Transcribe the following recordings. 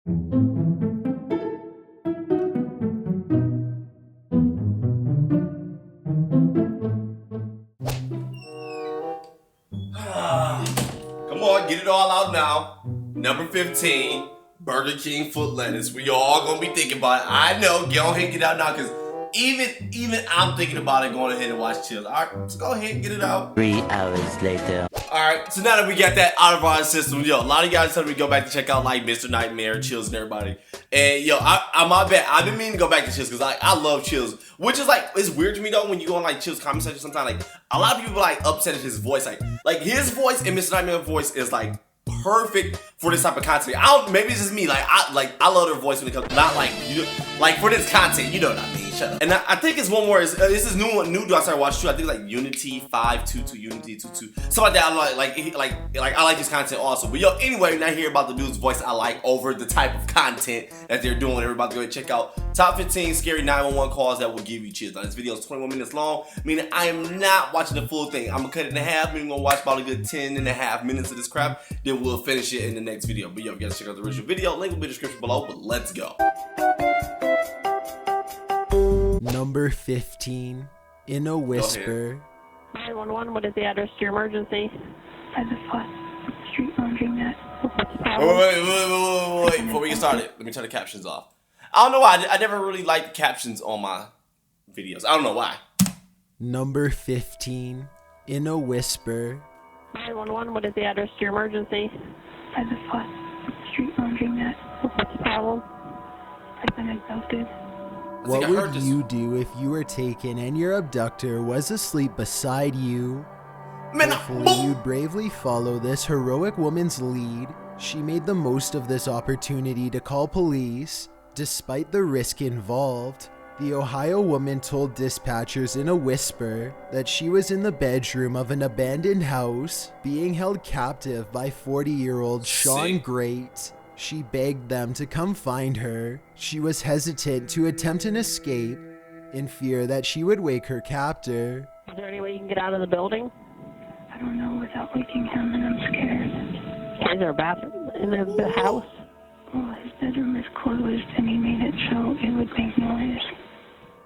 Come on, get it all out now. Number 15, Burger King foot lettuce. We all gonna be thinking about it. I know, go ahead and get it out now, because even I'm thinking about it going ahead and watch Chills. Alright, let's go ahead and get it out. 3 hours later. Alright, so now that we got that out of our system, yo, a lot of you guys told me to go back to check out like Mr. Nightmare, Chills, and everybody. And yo, my bad, I've been meaning to go back to Chills because I love Chills. Which is like, it's weird to me though when you go on like Chills comment section sometimes, like a lot of people like upset at his voice. Like his voice and Mr. Nightmare's voice is like perfect for this type of content. Maybe it's just me, I love their voice when it comes, not like you, like for this content, you know what I mean. Shut up. And I think it's one more. This is new do I started watching too. I think it's like Unity 522, Unity 22, something like that. I like his content also. But yo, anyway, now hear about the dude's voice I like over the type of content that they're doing. Everybody go and check out top 15 scary 911 calls that will give you chills. Now this video is 21 minutes long, meaning I am not watching the full thing. I'm gonna cut it in half. Meaning I'm gonna watch about a good 10.5 minutes of this crap. Then we'll finish it in the next video. But yo, you guys check out the original video. Link will be in the description below. But let's go. Number 15, In a Whisper. 911, what is the address to your emergency? By the foot street laundromat. Wait. Before we get started, let me turn the captions off. I don't know why. I never really liked captions on my videos. I don't know why. Number 15, In a Whisper. 911, what is the address to your emergency? By the foot street laundromat. What's the problem? I've been abducted. What would you do if you were taken and your abductor was asleep beside you? Hopefully you'd bravely follow this heroic woman's lead. She made the most of this opportunity to call police. Despite the risk involved, the Ohio woman told dispatchers in a whisper that she was in the bedroom of an abandoned house being held captive by 40-year-old Sean Great. She begged them to come find her. She was hesitant to attempt an escape in fear that she would wake her captor. Is there any way you can get out of the building? I don't know without waking him, and I'm scared. Is there a bathroom in the house? Well, his bedroom is closed, and he made it so it would make noise.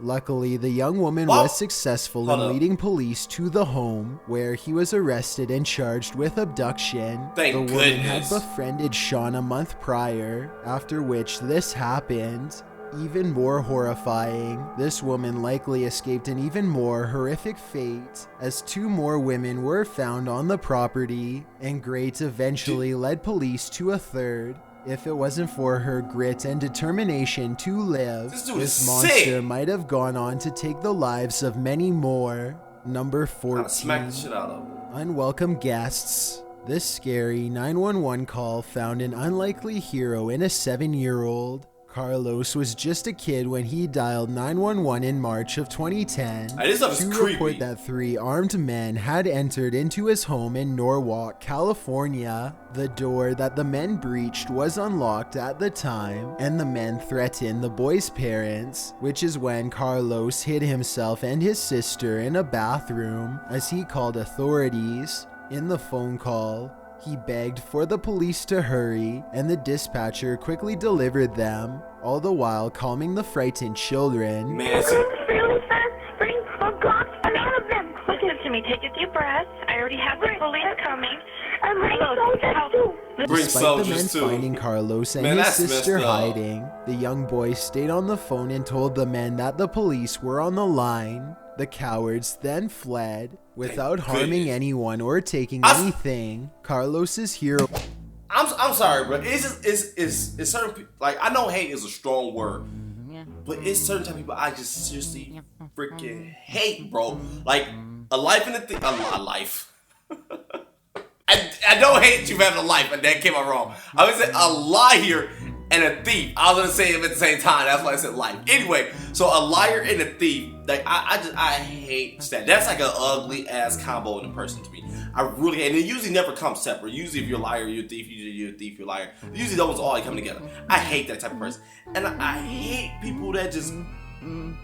Luckily, the young woman was successful in leading police to the home, where he was arrested and charged with abduction. The woman had befriended Sean a month prior, after which this happened. Even more horrifying, this woman likely escaped an even more horrific fate, as 2 more women were found on the property, and Great eventually led police to a third. If it wasn't for her grit and determination to live, this monster might have gone on to take the lives of many more. Number 14, smack the shit out of her. Unwelcome Guests. This scary 911 call found an unlikely hero in a 7-year-old. Carlos was just a kid when he dialed 911 in March of 2010 to report that 3 armed men had entered into his home in Norwalk, California. The door that the men breached was unlocked at the time, and the men threatened the boy's parents, which is when Carlos hid himself and his sister in a bathroom as he called authorities. In the phone call, he begged for the police to hurry, and the dispatcher quickly delivered them, all the while calming the frightened children. Really fast spring for God, none of them. Listen to me, take a deep breath. I already have the police coming. I'm soldiers too. Despite the men finding Carlos and his sister hiding, the young boy stayed on the phone and told the men that the police were on the line. The cowards then fled without harming anyone or taking anything. Carlos's hero. I'm sorry, bro. It's certain people, like, I know hate is a strong word, but it's certain type of people I just seriously freaking hate, bro. Like a life in a life. I don't hate you for having a life, but that came out wrong. I would say a liar and a thief. I was gonna say them at the same time. That's why I said life. Anyway, so a liar and a thief. Like I hate that. That's like an ugly ass combo in a person to me. I really hate, and it usually never comes separate. Usually, if you're a liar, you're a thief. Usually, you're a thief, you're a liar. Usually, those all come together. I hate that type of person, and I hate people that just can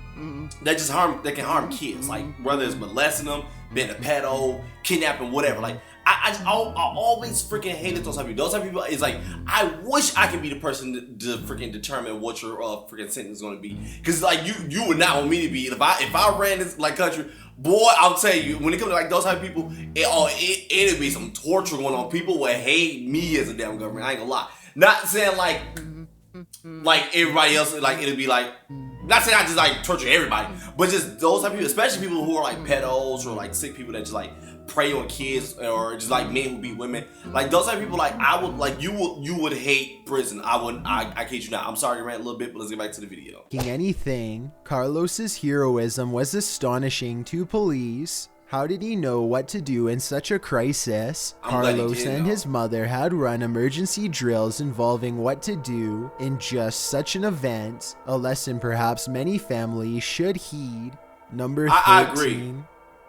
harm kids. Like whether it's molesting them, being a pedo, kidnapping, whatever. Like I always freaking hated those type of people. Those type of people is like, I wish I could be the person to freaking determine what your freaking sentence is going to be. Because like you would not want me to be. If I ran this like country, boy, I'll tell you, when it comes to like those type of people, it'd be some torture going on. People would hate me as a damn government. I ain't gonna lie. Not saying like everybody else, like it'd be like. Not saying I just like torture everybody, but just those type of people, especially people who are like pedos or like sick people that just like prey on kids or just like men who beat women. Like those type of people, like I would like you would hate prison. I kid you not. I'm sorry to rant a little bit, but let's get back to the video. Anything, Carlos's heroism was astonishing to police. How did he know what to do in such a crisis? Carlos and his mother had run emergency drills involving what to do in just such an event, a lesson perhaps many families should heed. Number 13, I agree.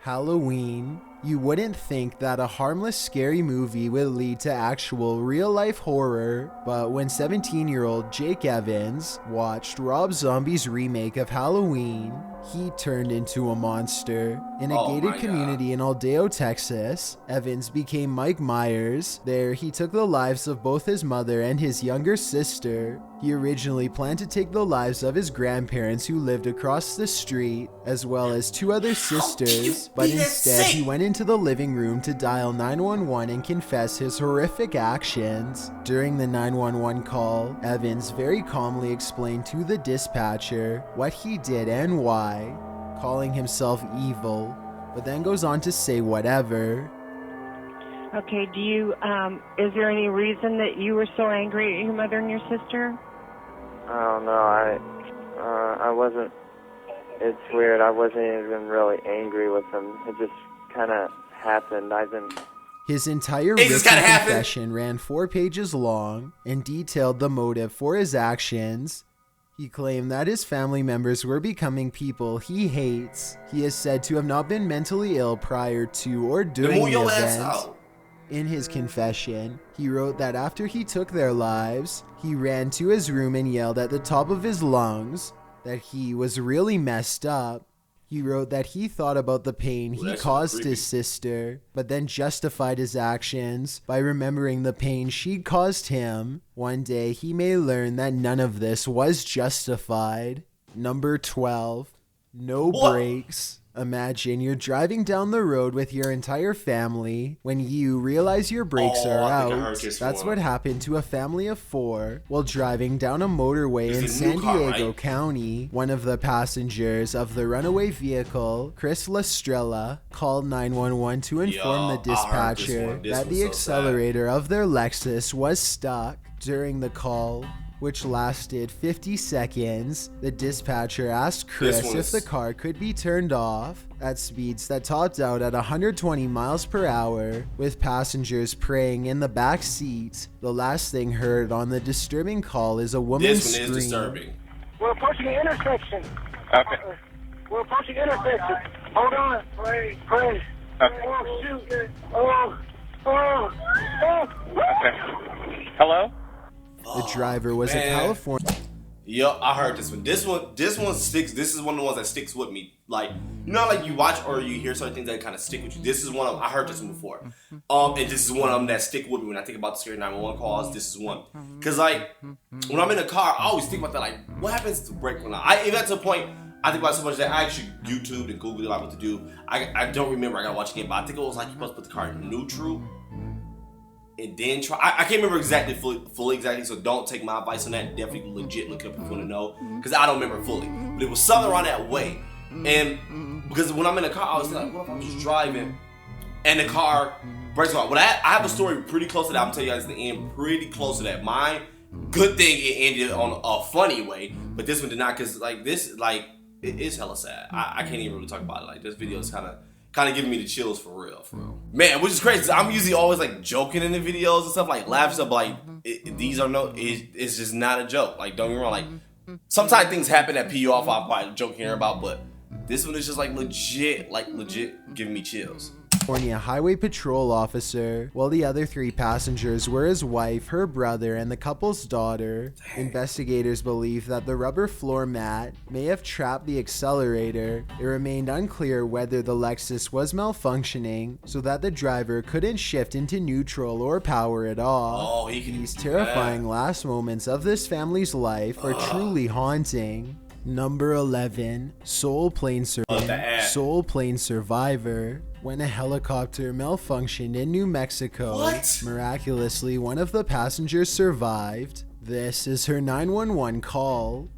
Halloween. You wouldn't think that a harmless, scary movie would lead to actual real-life horror, but when 17-year-old Jake Evans watched Rob Zombie's remake of Halloween, he turned into a monster. In a gated community in Aldeo, Texas, Evans became Mike Myers. There, he took the lives of both his mother and his younger sister. He originally planned to take the lives of his grandparents who lived across the street, as well as 2 other sisters, but instead he went into the living room to dial 911 and confess his horrific actions. During the 911 call, Evans very calmly explained to the dispatcher what he did and why, calling himself evil, but then goes on to say whatever. Okay, is there any reason that you were so angry at your mother and your sister? I don't know, I wasn't, it's weird, I wasn't even really angry with them, it just kind of happened. His entire written confession ran 4 pages long and detailed the motive for his actions. He claimed that his family members were becoming people he hates. He is said to have not been mentally ill prior to or during the event. In his confession, he wrote that after he took their lives, he ran to his room and yelled at the top of his lungs that he was really messed up. He wrote that he thought about the pain he caused his sister, but then justified his actions by remembering the pain she'd caused him. One day, he may learn that none of this was justified. Number 12. No brakes. Imagine you're driving down the road with your entire family when you realize your brakes are out. That's what happened to a family of 4 while driving down a motorway in San Diego County. One of the passengers of the runaway vehicle, Chris Lestrella, called 911 to inform the dispatcher that the accelerator of their Lexus was stuck. During the call, which lasted 50 seconds, the dispatcher asked Chris if the car could be turned off at speeds that topped out at 120 miles per hour, with passengers praying in the back seat. The last thing heard on the disturbing call is a woman's scream. This one is disturbing. We're approaching the intersection. Okay. We're approaching the intersection. Hold on. Pray. Okay. Oh, shoot. Oh. Okay. Hello? The driver was a California. Yo, I heard this one. This one sticks. This is one of the ones that sticks with me. Like, you know, like you watch or you hear certain things that kind of stick with you. This is one of them. I heard this one before. And this is one of them that stick with me when I think about the scary 911 calls. This is one. Cause like when I'm in a car, I always think about that. Like, what happens to brake when I got to a point. I think about it so much that I actually YouTubed and Googled like what to do. I don't remember. I gotta watch it again, but I think it was like you're supposed to put the car in neutral. And then try. I can't remember exactly fully exactly, so don't take my advice on that. Definitely legit look up if you want to know, because I don't remember fully. But it was something around that way. And because when I'm in a car, I was like, what if I'm just driving and the car breaks off? Well, I have a story pretty close to that. I'm telling you guys the end, pretty close to that. Mine, good thing it ended on a funny way, but this one did not, because like this, like it is hella sad. I can't even really talk about it. Like this video is kind of giving me the chills for real. Man, which is crazy. I'm usually always like joking in the videos and stuff, like laughing stuff. Like these are it's just not a joke. Like don't get me wrong. Like sometimes things happen that pee you off. I'm probably joking here about, but this one is just like legit giving me chills. California highway patrol officer, while the other 3 passengers were his wife, her brother, and the couple's daughter. Investigators believe that the rubber floor mat may have trapped the accelerator. It remained unclear whether the Lexus was malfunctioning so that the driver couldn't shift into neutral or power it off. These terrifying last moments of this family's life are truly haunting. Number 11, Soul Plane Survivor. When a helicopter malfunctioned in New Mexico, miraculously one of the passengers survived. This is her 911 call.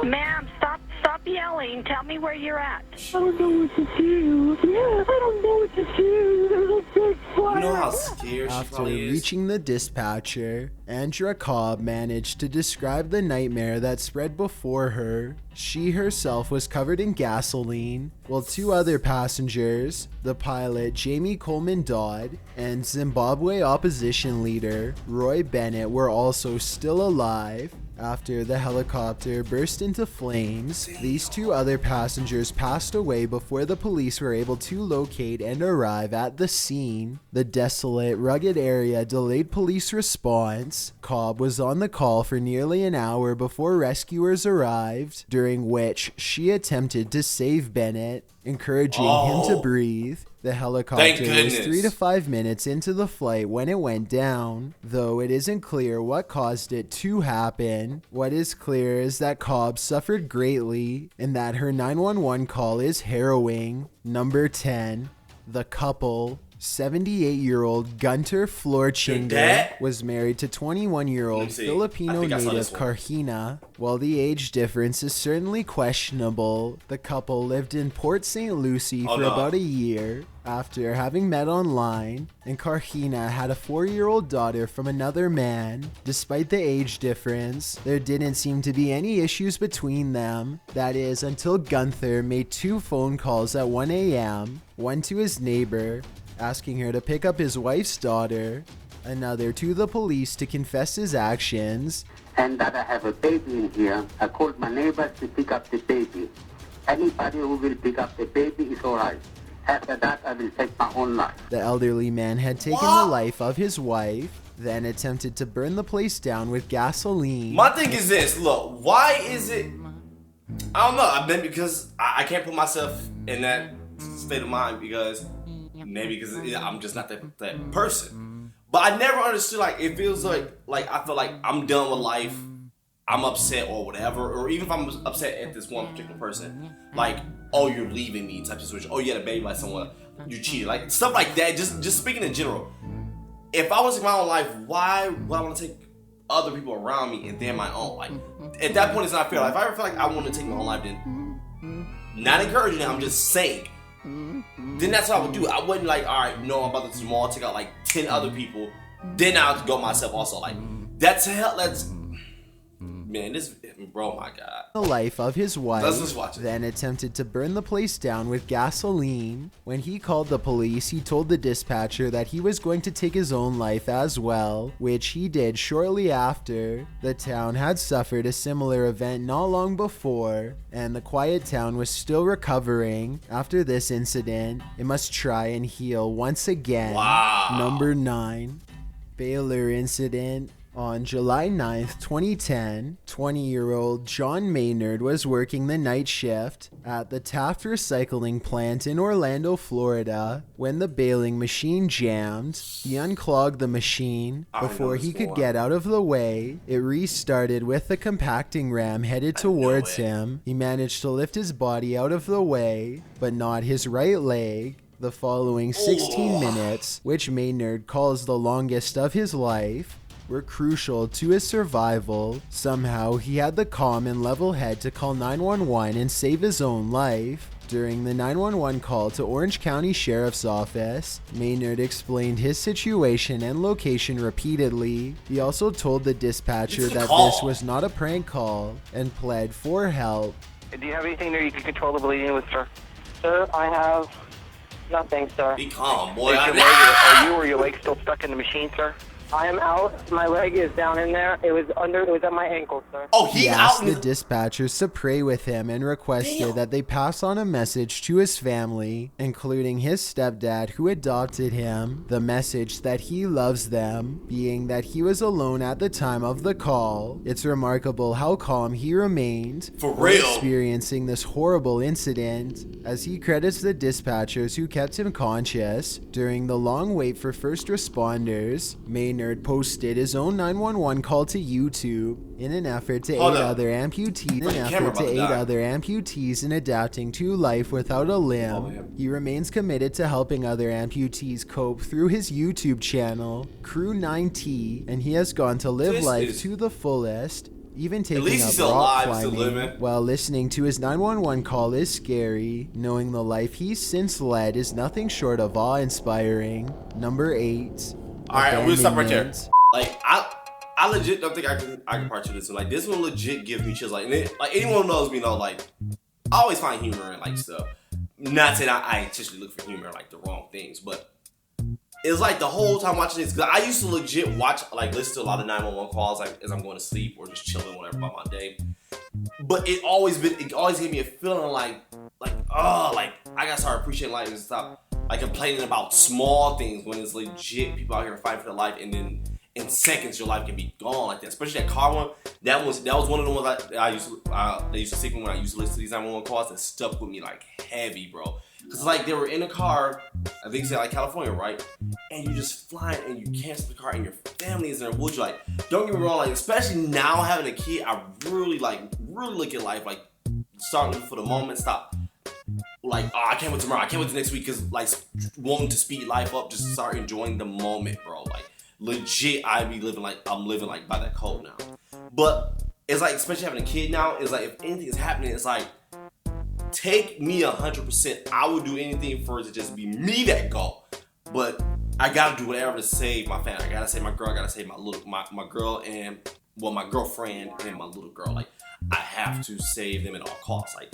Ma'am, stop yelling. Tell me where you're at. I don't know what to do. I don't know what to do. There's a big fire. You know how scared she After probably is? reaching the dispatcher, Andrea Cobb managed to describe the nightmare that spread before her. She herself was covered in gasoline, while 2 other passengers, the pilot Jamie Coleman Dodd and Zimbabwe opposition leader Roy Bennett, were also still alive. After the helicopter burst into flames, these 2 other passengers passed away before the police were able to locate and arrive at the scene. The desolate, rugged area delayed police response. Cobb was on the call for nearly an hour before rescuers arrived, during which she attempted to save Bennett, encouraging him to breathe. The helicopter was 3 to 5 minutes into the flight when it went down, though it isn't clear what caused it to happen. What is clear is that Cobb suffered greatly and that her 911 call is harrowing. Number 10, the couple. 78-year-old Gunter Florchinger was married to 21-year-old Filipino native Carhina. While the age difference is certainly questionable, the couple lived in Port St. Lucie for about a year after having met online, and Carhina had a 4-year-old daughter from another man. Despite the age difference, there didn't seem to be any issues between them. That is, until Gunther made 2 phone calls at 1 a.m., one to his neighbor, asking her to pick up his wife's daughter, another to the police to confess his actions. And that I have a baby in here. I called my neighbors to pick up the baby. Anybody who will pick up the baby is alright. After that, I will take my own life. The elderly man had taken the life of his wife, then attempted to burn the place down with gasoline. My thing is this, look, why is it, I don't know, I've been, because I can't put myself in that state of mind because maybe because I'm just not that person. But I never understood, like, it feels like I feel like I'm done with life, I'm upset or whatever, or even if I'm upset at this one particular person, like, oh, you're leaving me type of situation, oh, you had a baby by someone, you cheated, like, stuff like that, just speaking in general. If I was in my own life, why would I want to take other people around me and then my own? Like, at that point, it's not fair. Like, if I ever feel like I want to take my own life, then, not encouraging it, I'm just saying, then that's what I would do. I wouldn't like, all right, no, I'm about to tomorrow take out like 10 other people, then I'll go myself also. Like, that's hell. That's, man, this, bro, my God. The life of his wife, let's just watch it. Then attempted to burn the place down with gasoline. When he called the police, he told the dispatcher that he was going to take his own life as well, which he did shortly after. The town had suffered a similar event not long before, and the quiet town was still recovering. After this incident, it must try and heal once again. Wow. Number 9, Baylor incident. On July 9th, 2010, 20-year-old John Maynard was working the night shift at the Taft Recycling Plant in Orlando, Florida, when the baling machine jammed. He unclogged the machine. Before he could get out of the way, it restarted with the compacting ram headed towards him. He managed to lift his body out of the way, but not his right leg. The following 16 minutes, which Maynard calls the longest of his life, were crucial to his survival. Somehow, he had the calm and level head to call 911 and save his own life. During the 911 call to Orange County Sheriff's Office, Maynard explained his situation and location repeatedly. He also told the dispatcher that this was not a prank call and pled for help. Do you have anything there you can control the bleeding with, sir? Sir, I have nothing, sir. Be calm, boy. Are you or your leg still stuck in the machine, sir? I am out. My leg is down in there. It was at my ankle, sir. Oh, He asked the dispatchers to pray with him and requested that they pass on a message to his family, including his stepdad who adopted him. The message that he loves them, being that he was alone at the time of the call. It's remarkable how calm he remained for while real experiencing this horrible incident, as he credits the dispatchers who kept him conscious during the long wait for first responders. Maynard posted his own 911 call to YouTube in an effort to aid other amputees in adapting to life without a limb. He remains committed to helping other amputees cope through his YouTube channel, Crew9T, and he has gone to live life to the fullest. Even taking up rock climbing while listening to his 911 call is scary. Knowing the life he's since led is nothing short of awe-inspiring. Number 8. Alright, I'm gonna stop right there. Like, I legit don't think I can part two this one. Like, this one legit gives me chills. Like, anyone who knows me know, like, I always find humor in, like, stuff. Not saying I intentionally look for humor in, like, the wrong things, but it's like the whole time watching this, because I used to legit watch, like, listen to a lot of 911 calls, like, as I'm going to sleep or just chilling, whatever, about my day. But it always gave me a feeling like, I gotta start appreciating life and stop, like, complaining about small things when it's legit people out here fighting for their life, and then in seconds your life can be gone like that. Especially that car one. That was one of the ones they used to stick me when I used to listen to these 911 calls that stuck with me like heavy, bro. Cause like they were in a car, I think it's like California, right? And you just flying and you cancel the car and your family is there. Would you like? Don't get me wrong, like especially now having a kid, I really look at life like starting for the moment, stop. Like, oh, I can't wait tomorrow. I can't wait the next week, cause like wanting to speed life up, just start enjoying the moment, bro. Like legit, I'm living like by that code now. But it's like, especially having a kid now, it's like if anything is happening, it's like take me 100%. I would do anything for it to just be me that go. But I gotta do whatever to save my family. I gotta save my girl. I gotta save my girl and my girlfriend and my little girl. Like I have to save them at all costs. Like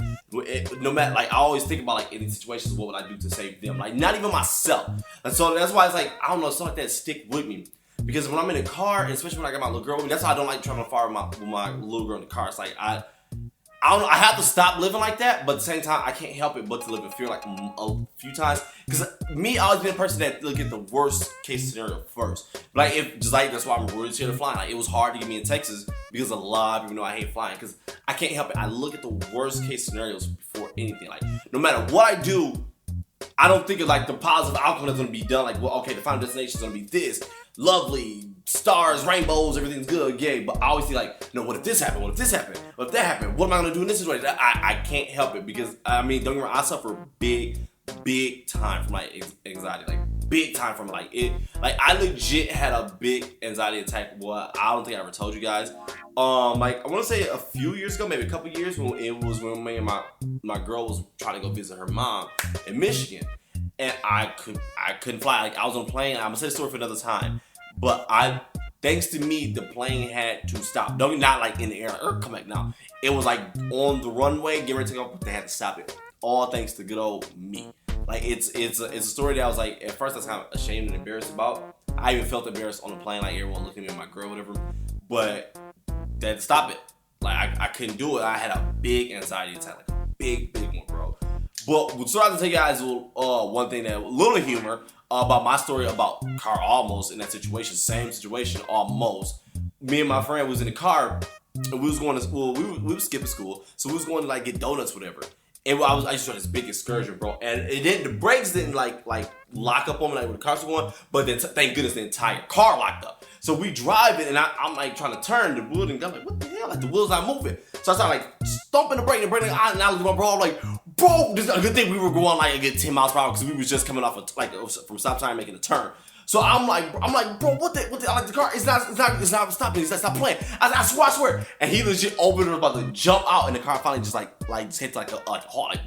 no matter, like I always think about like any situations, what would I do to save them? Like not even myself. And so that's why it's like I don't know, stuff like that stick with me. Because when I'm in a car, and especially when I got my little girl with me, that's why I don't like traveling far with my little girl in the car. It's like I don't know, I have to stop living like that, but at the same time, I can't help it but to live in fear like a few times. Because me, I always been a person that look at the worst case scenario first. Like, that's why I'm really scared of flying. Like, it was hard to get me in Texas because a lot of people know I hate flying. Because I can't help it. I look at the worst case scenarios before anything. Like, no matter what I do, I don't think of like the positive outcome that's gonna be done. Like, well, okay, the final destination is gonna be this. Lovely, stars, rainbows, everything's good, yay. But I always think like, no, what if this happened? What if this happened? What if that happened? What am I gonna do in this situation? I can't help it because I mean, don't get me wrong, I suffer big time from like anxiety, like big time from like it. Like I legit had a big anxiety attack. What I don't think I ever told you guys. Like I want to say a few years ago, maybe a couple years, when me and my girl was trying to go visit her mom in Michigan, and I couldn't fly. Like I was on a plane. I'm gonna say the story for another time. But thanks to me, the plane had to stop. Not like in the air, like, come back now. It was like on the runway, getting ready to take off, but they had to stop it. All thanks to good old me. Like it's a story that I was like, at first I was kind of ashamed and embarrassed about. I even felt embarrassed on the plane, like everyone looking at me and my girl, whatever. But they had to stop it. Like I couldn't do it. I had a big anxiety attack, like a big one, bro. But so I have to tell you guys one thing, that a little humor about my story about car almost in that situation, same situation almost. Me and my friend was in the car and we was going to school. We were skipping school, so we was going to like get donuts, whatever. And I used to have this big excursion, bro. And the brakes didn't like lock up on me like when the cars were going, but then thank goodness the entire car locked up. So we drive it, and I'm like trying to turn the wheel, and I'm like, what the hell? Like the wheel's not moving. So I started like stomping the brake, and I looked at my bro. I'm like, bro, this is a good thing we were going like a good 10 miles per hour because we was just coming off from stop sign making a turn. So I'm like, bro, what the like the car? It's not stopping. It's not stop playing. I swear. And he legit opened it, about to jump out, and the car finally just just hit like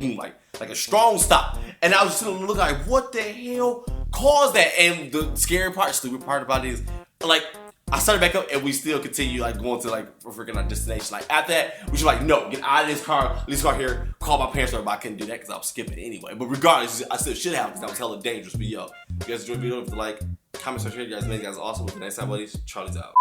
boom, like a strong stop. And I was just looking like, what the hell caused that? And the stupid part about it is, like, I started back up and we still continue like going to like freaking our destination. Like after that, we should like, no, get out of this car here, call my parents, but I couldn't do that because I was skipping anyway. But regardless, I still should have because that was hella dangerous. But yo, you guys enjoyed the video, like, Comment, subscribe, you guys. Make you guys awesome. With the next time, buddies. Charlie's out.